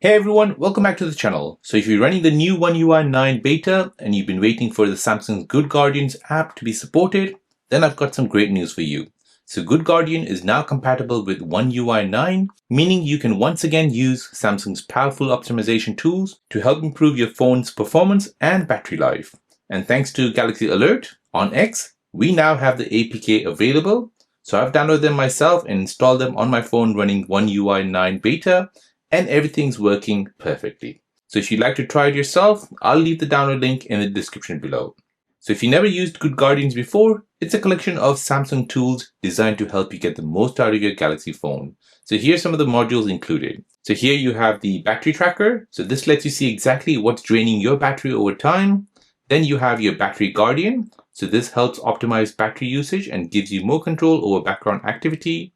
Hey everyone, welcome back to the channel. So if you're running the new One UI 9 beta and you've been waiting for the Samsung Good Guardians app to be supported, then I've got some great news for you. So Good Guardian is now compatible with One UI 9, meaning you can once again use Samsung's powerful optimization tools to help improve your phone's performance and battery life. And thanks to Galaxy Alert on X, we now have the APK available. So I've downloaded them myself and installed them on my phone running One UI 9 beta, and everything's working perfectly. So if you'd like to try it yourself, I'll leave the download link in the description below. So if you never used Good Guardians before, it's a collection of Samsung tools designed to help you get the most out of your Galaxy phone. So here's some of the modules included. So here you have the battery tracker. So this lets you see exactly what's draining your battery over time. Then you have your battery guardian. So this helps optimize battery usage and gives you more control over background activity.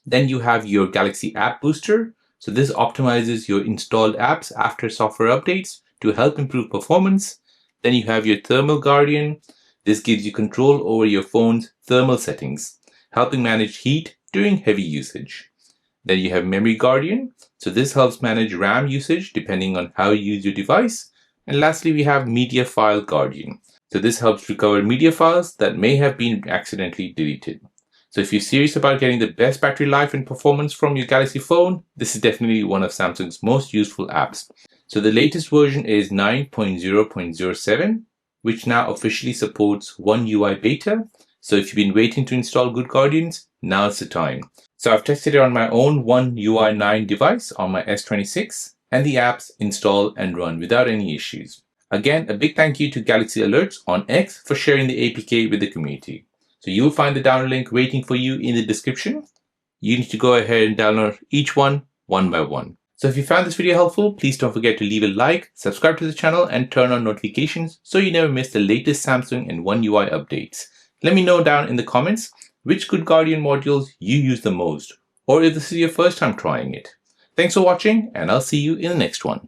Then you have your Galaxy app booster. So this optimizes your installed apps after software updates to help improve performance. Then you have your thermal guardian. This gives you control over your phone's thermal settings, helping manage heat during heavy usage. Then you have memory guardian. So this helps manage RAM usage depending on how you use your device. And lastly, we have media file guardian. So this helps recover media files that may have been accidentally deleted. So if you're serious about getting the best battery life and performance from your Galaxy phone, this is definitely one of Samsung's most useful apps. So the latest version is 9.0.07, which now officially supports One UI beta. So if you've been waiting to install Good Guardians, now's the time. So I've tested it on my own One UI 9 device on my S26, and the apps install and run without any issues. Again, a big thank you to Galaxy Alerts on X for sharing the APK with the community. So you'll find the download link waiting for you in the description. You need to go ahead and download each one by one. So if you found this video helpful, please don't forget to leave a like, subscribe to the channel, and turn on notifications so you never miss the latest Samsung and One UI updates. Let me know down in the comments which Good Guardian modules you use the most, or if this is your first time trying it. Thanks for watching, and I'll see you in the next one.